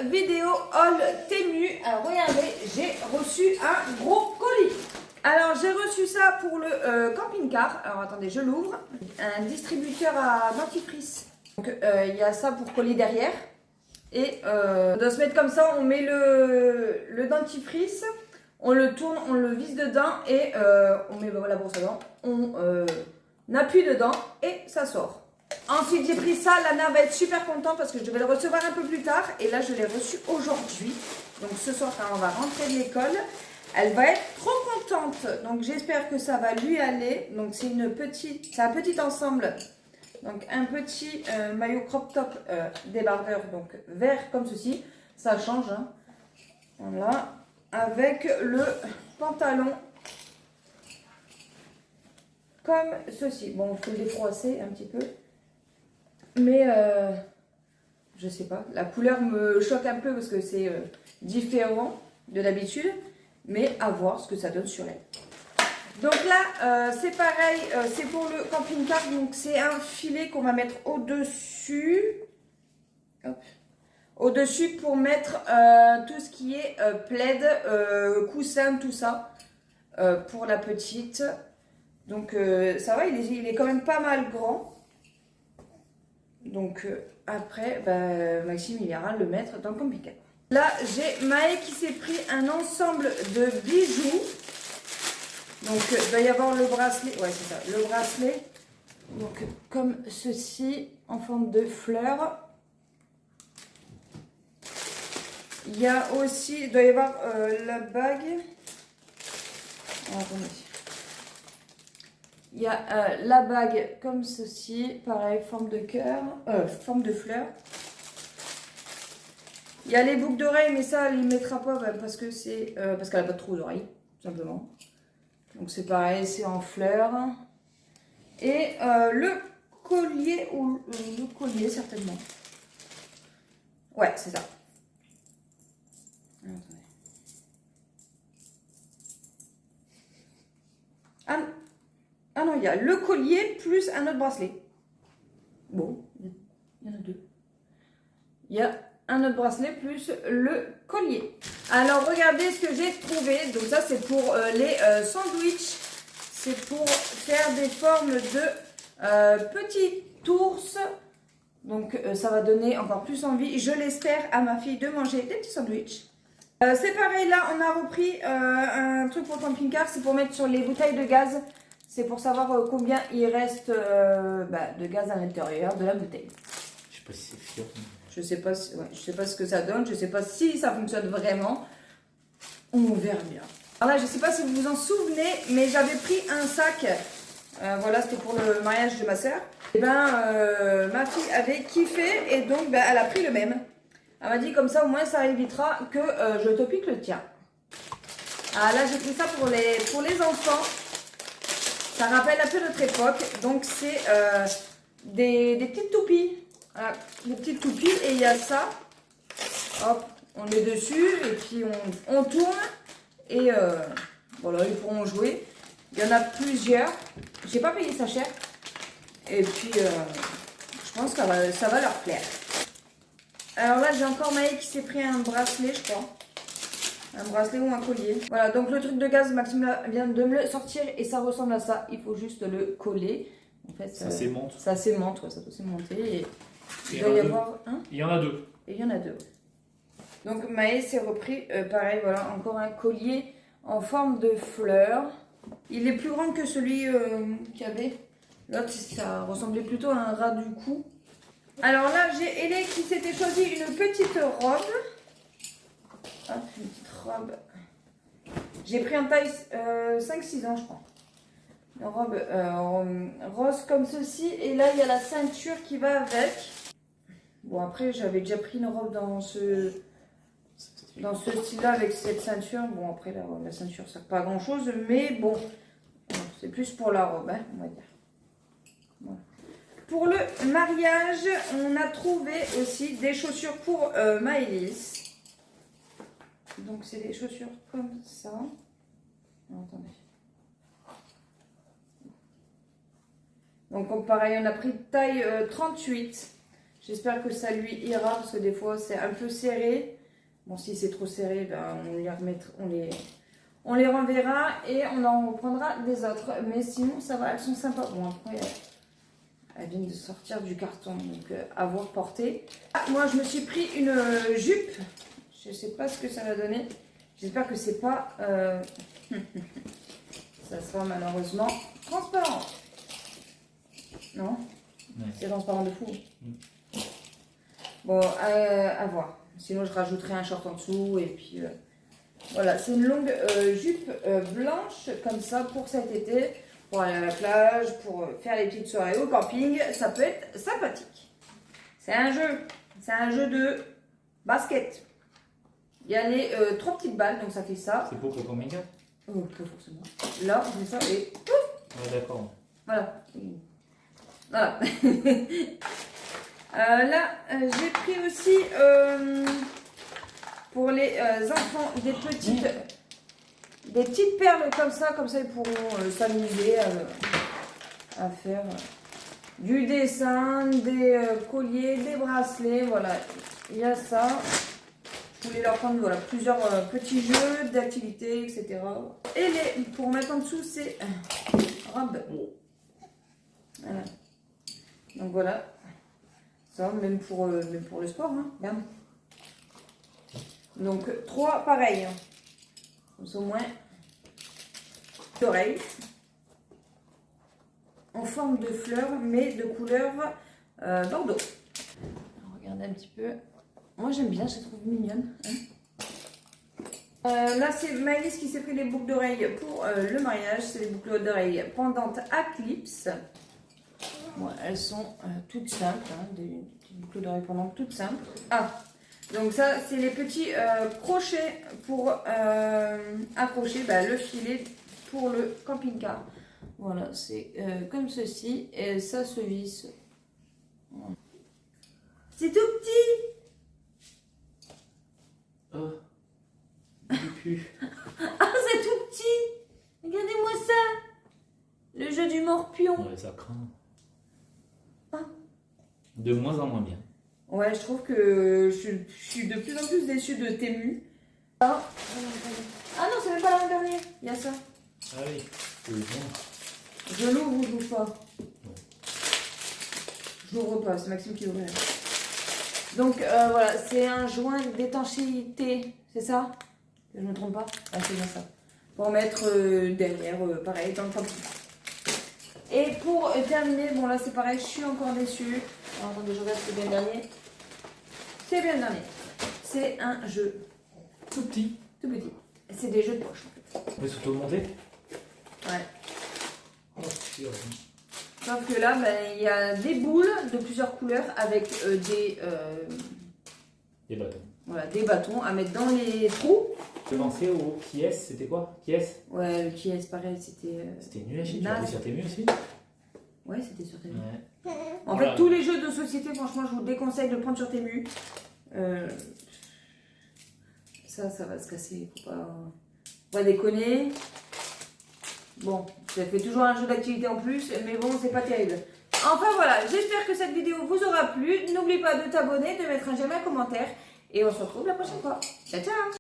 vidéo haul Temu. Alors regardez, j'ai reçu un gros colis. Alors j'ai reçu ça pour le camping-car. Alors attendez, je l'ouvre. Un distributeur à dentifrice. Donc il y a ça pour coller derrière. Et on doit se mettre comme ça, on met le dentifrice, on le tourne, on le visse dedans et on met la brosse à dents. On appuie dedans et ça sort. Ensuite j'ai pris ça, Lana va être super contente parce que je devais le recevoir un peu plus tard. Et là je l'ai reçu aujourd'hui. Donc ce soir quand on va rentrer de l'école, elle va être trop contente. Donc j'espère que ça va lui aller. Donc c'est un petit ensemble. Donc un petit maillot crop top débardeur, donc vert comme ceci. Ça change, hein. Voilà. Avec le pantalon comme ceci. Bon, il faut le défroisser un petit peu. Mais je sais pas. La couleur me choque un peu parce que c'est différent de d'habitude. Mais à voir ce que ça donne sur elle. Donc là, c'est pareil, c'est pour le camping-car. Donc c'est un filet qu'on va mettre au-dessus. Au-dessus pour mettre tout ce qui est plaid, coussin, tout ça. Pour la petite. Donc ça va, il est quand même pas mal grand. Donc après, Maxime il ira le mettre dans le camping-car. Là, j'ai Maë qui s'est pris un ensemble de bijoux. Donc il doit y avoir le bracelet. Ouais, c'est ça, le bracelet. Donc comme ceci, en forme de fleur. Il y a aussi, il doit y avoir la bague. Attendez. Il y a la bague comme ceci, pareil, forme de cœur, forme de fleur. Il y a les boucles d'oreilles, mais ça, elle ne mettra pas parce que c'est parce qu'elle n'a pas de trou d'oreille, tout simplement. Donc c'est pareil, c'est en fleurs. Et le collier, ou le collier certainement. Ouais, c'est ça. Ah non, il y a le collier plus un autre bracelet. Bon, il y en a deux. Il y a un autre bracelet plus le collier. Alors, regardez ce que j'ai trouvé. Donc ça, c'est pour les sandwichs. C'est pour faire des formes de petits ours. Donc, ça va donner encore plus envie, je l'espère, à ma fille de manger des petits sandwichs. C'est pareil, là, on a repris un truc pour le camping-car. C'est pour mettre sur les bouteilles de gaz. C'est pour savoir combien il reste de gaz à l'intérieur de la bouteille. Je sais pas si c'est fiant. Je sais pas, je sais pas ce que ça donne. Je sais pas si ça fonctionne vraiment. On verra bien. Alors là, je sais pas si vous vous en souvenez, mais j'avais pris un sac. Voilà, c'était pour le mariage de ma soeur. Et ma fille avait kiffé et donc elle a pris le même. Elle m'a dit comme ça, au moins ça évitera que je te pique le tien. Ah là, j'ai pris ça pour les enfants. Ça rappelle un peu notre époque. Donc, c'est des petites toupies. Voilà, des petites toupies. Et il y a ça. Hop, on met dessus. Et puis, on tourne. Et voilà, ils pourront jouer. Il y en a plusieurs. J'ai pas payé ça cher. Et puis, je pense que ça va leur plaire. Alors là, j'ai encore Maë qui s'est pris un bracelet, je crois. Un bracelet ou un collier. Voilà, donc le truc de gaz, Maxime vient de me le sortir et ça ressemble à ça. Il faut juste le coller. En fait, ça s'aimante. Ça s'aimante, ouais, ça doit s'aimanter. Et il doit y avoir un. Il y en a deux. Et il y en a deux. Donc Maë s'est repris, pareil, voilà, encore un collier en forme de fleur. Il est plus grand que celui qu'il y avait. L'autre, ça ressemblait plutôt à un ras du cou. Alors là, j'ai Hélène qui s'était choisi une petite robe. Hop, une petite robe. J'ai pris en taille 5-6 ans, je crois. Une robe rose comme ceci. Et là, il y a la ceinture qui va avec. Bon, après, j'avais déjà pris une robe dans ce style-là avec cette ceinture. Bon, après, la ceinture, ça ne sert pas à grand-chose. Mais bon, c'est plus pour la robe, hein, on va dire. Voilà. Pour le mariage, on a trouvé aussi des chaussures pour Maëlys. Donc, c'est des chaussures comme ça. Non, attendez. Donc, pareil, on a pris taille 38. J'espère que ça lui ira parce que des fois c'est un peu serré. Bon, si c'est trop serré, ben, on les renverra et on en reprendra des autres. Mais sinon, ça va, elles sont sympas. Bon, après, elles viennent de sortir du carton, donc à voir porter. Ah, moi, je me suis pris une jupe. Je sais pas ce que ça va donner. J'espère que c'est pas... ça sera malheureusement transparent. Non? Ouais. C'est transparent de fou. Bon, à voir. Sinon, je rajouterai un short en dessous. Et puis, voilà. C'est une longue jupe blanche, comme ça, pour cet été. Pour aller à la plage, pour faire les petites soirées au camping. Ça peut être sympathique. C'est un jeu. C'est un jeu de basket. Il y a les 3 petites balles, donc ça fait ça. C'est pour combien de gars? Oh, pas forcément. Là, on fait ça et... Ouais, d'accord. Voilà. Voilà. Là, j'ai pris aussi pour les enfants des petites perles comme ça ils pourront s'amuser à faire du dessin, des colliers, des bracelets. Voilà, il y a ça. Je voulais leur prendre voilà, plusieurs petits jeux d'activités, etc. Et pour mettre en dessous, c'est robe. Voilà. Donc voilà. Ça, même pour le sport, hein. Regarde. Donc 3 pareils. Hein. Comme ça au moins d'oreilles. En forme de fleurs, mais de couleur bordeaux. Regardez un petit peu. Moi j'aime bien, je les trouve mignonnes. Hein. Là c'est Maëlys qui s'est pris les boucles d'oreilles pour le mariage. C'est les boucles d'oreilles pendantes à clips. Bon, elles sont toutes simples, hein, des petites boucles d'oreilles pendantes toutes simples. Ah, donc ça c'est les petits crochets pour accrocher le filet pour le camping-car. Voilà, c'est comme ceci et ça se visse. Voilà. C'est tout petit. Oh, il pue. Ah, c'est tout petit. Regardez-moi ça. Le jeu du morpion. Ouais, ça craint. Ah. De moins en moins bien. Ouais, je trouve que je suis de plus en plus déçue de Temu. Ah non, c'est même pas l'avant-dernier. Il y a ça. Ah oui, c'est bon. Je l'ouvre ou je l'ouvre pas? Je l'ouvre pas, c'est Maxime qui l'ouvre. Donc voilà, c'est un joint d'étanchéité, c'est ça? Je ne me trompe pas? Ah, c'est bien ça. Pour mettre derrière, pareil, dans le tampon. Et pour terminer, bon là c'est pareil, je suis encore déçue. Alors, attendez, je regarde si c'est bien le dernier. C'est bien le dernier. C'est un jeu Tout petit. tout petit. C'est des jeux de poche en fait. Mais surtout monter. Ouais. Oh, purée. Sauf que là, il y a des boules de plusieurs couleurs avec Des bâtons. voilà, des bâtons à mettre dans les trous. Tu pensais au qui est? C'était quoi? Qui est? Ouais, le qui est pareil, c'était... C'était nul à chier. Tu naze. l'as vu sur tes murs aussi? Ouais, c'était sur Temu. Ouais. En Voilà. fait, tous les jeux de société, franchement, je vous déconseille de prendre sur Temu. Ça va se casser. Faut pas déconner. Bon, ça fait toujours un jeu d'activité en plus, mais bon, c'est pas terrible. Enfin voilà, j'espère que cette vidéo vous aura plu. N'oublie pas de t'abonner, de mettre un j'aime, un commentaire. Et on se retrouve la prochaine fois. Ciao, ciao!